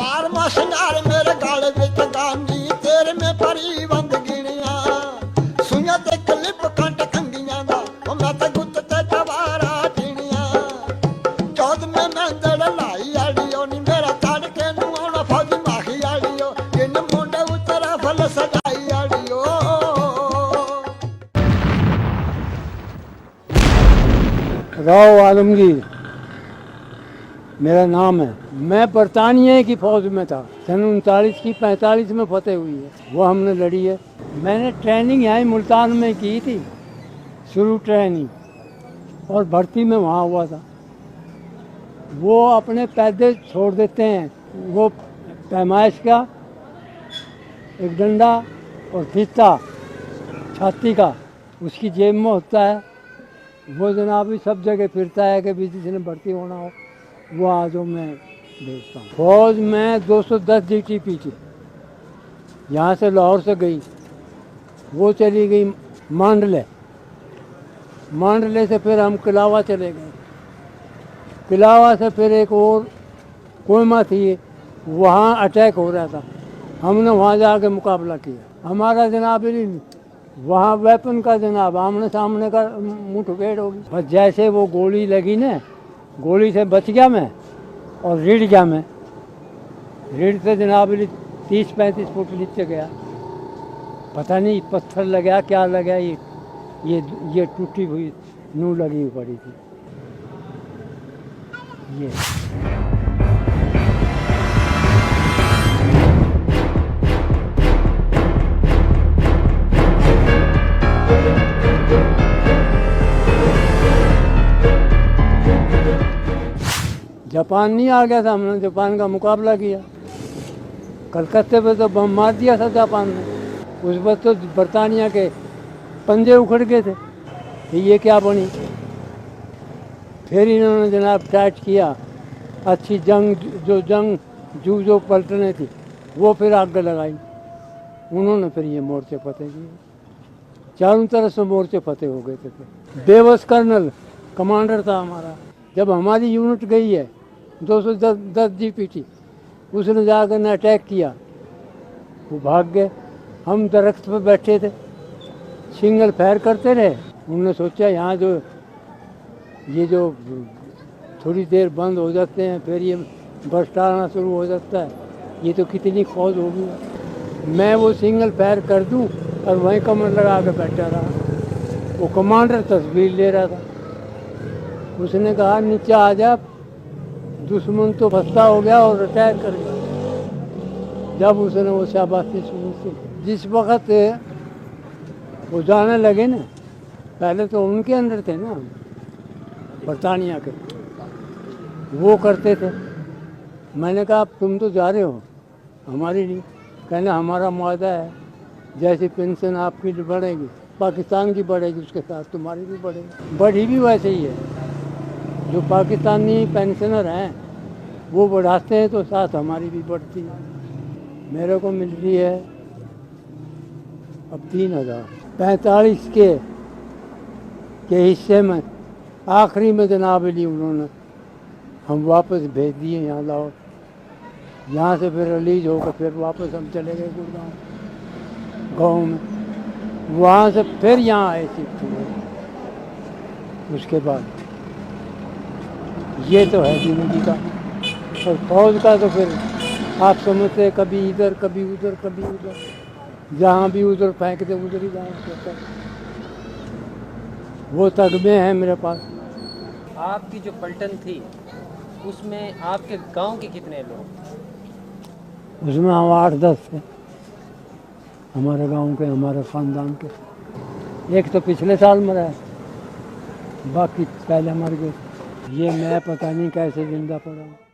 हार मा संगार मेरे गाले विच गांधी तेरे में परी बंद गिणिया सुइया ते क्लिप कंट खंगियां दा ओ मैं ते गुत्त ते तवारा टिणिया चौद में मंदड़ लाई आड़ियो नी मेरा तड़के नु आना फौजी माखी आड़ियो इन मुंडे उतरा फल सगाई आड़ियो। राव आलमगीर मेरा नाम है। मैं बरतानिया की फ़ौज में था। सन 39 की 45 में फतेह हुई है, वो हमने लड़ी है। मैंने ट्रेनिंग यहाँ मुल्तान में की थी, शुरू ट्रेनिंग, और भर्ती में वहाँ हुआ था। वो अपने पैदे छोड़ देते हैं, वो पैमाइश का एक डंडा और फीता छाती का उसकी जेब में होता है। वो जनाब भी सब जगह फिरता है कि भी जिसने भर्ती होना हो वो आज मैं भेजता हूँ। फौज में 210 DTP थी, यहाँ से लाहौर से गई, वो चली गई मांडले, मांडले से फिर हम किलावा चले गए, किलावा से फिर एक और कोयमा थी, वहाँ अटैक हो रहा था, हमने वहाँ जाके मुकाबला किया। हमारा जनाब वहाँ वेपन का जनाब आमने सामने का मुठभेड़ होगी। बस जैसे वो गोली लगी ना, गोली से बच गया मैं और रिड़ गया मैं, रिड़ से जनाब 30-35 फुट नीचे गया। पता नहीं पत्थर लगा क्या लगा, ये टूटी हुई नू लगी हुई पड़ी थी ये। जापान नहीं आ गया था, हमने जापान का मुकाबला किया। कलकत्ते पे तो बम मार दिया था जापान ने। उस वक्त तो बरतानिया के पंजे उखड़ गए थे कि ये क्या बनी। फिर इन्होंने जनाब टाइट किया, अच्छी जंग जो पलटने थी वो फिर आग लगाई। उन्होंने फिर ये मोर्चे फतेह किए, चारों तरफ से मोर्चे फतेह हो गए थे। बेबस कर्नल कमांडर था हमारा। जब हमारी यूनिट गई है 210 DPT, उसने जाकर ने अटैक किया, वो भाग गए। हम दरख्त पर बैठे थे, सिंगल फायर करते रहे। उन्होंने सोचा यहाँ ये जो थोड़ी देर बंद हो जाते हैं फिर ये बर्स्ट आना शुरू हो जाता है, ये तो कितनी फौज होगी। मैं वो सिंगल फायर कर दूं और वहीं कमर लगा के बैठा रहा। वो कमांडर तस्वीर ले रहा था, उसने कहा नीचे आ जा, दुश्मन तो फंसा हो गया और अटैक कर गया। जब उसने वो शाबाशी शुरू की, जिस वक्त वो जाने लगे ना, पहले तो उनके अंदर थे ना बरतानिया के, वो करते थे। मैंने कहा तुम तो जा रहे हो, हमारी नहीं। कहना हमारा मुआहदा है, जैसी पेंशन आपकी बढ़ेगी पाकिस्तान की बढ़ेगी, उसके साथ तुम्हारी भी बढ़ेगी। बढ़ी भी वैसे ही है, जो पाकिस्तानी पेंशनर हैं वो बढ़ाते हैं तो साथ हमारी भी बढ़ती है। मेरे को मिल रही है अब 3045 के हिस्से में आखिरी में जनाब अली उन्होंने हम वापस भेज दिए यहाँ लाहौर। यहाँ से फिर रिलीज होकर फिर वापस हम चले गए गुड़गांव गाँव में। वहाँ से फिर यहाँ आए शिफ्ट हुए। उसके बाद ये तो है जिंदगी का। और फौज का तो फिर आप समझते हैं, कभी इधर कभी उधर कभी उधर, जहाँ भी उधर फेंक दे उधर ही जाना पड़ता है। वो तगमे हैं मेरे पास। आपकी जो पलटन थी उसमें आपके गांव के कितने लोग? उसमें हम 8-10 थे, हमारे गांव के, हमारे ख़ानदान के। एक तो पिछले साल मरा है, बाकी पहले मर गए। ये मैं पता नहीं कैसे जिंदा पड़ा हूँ।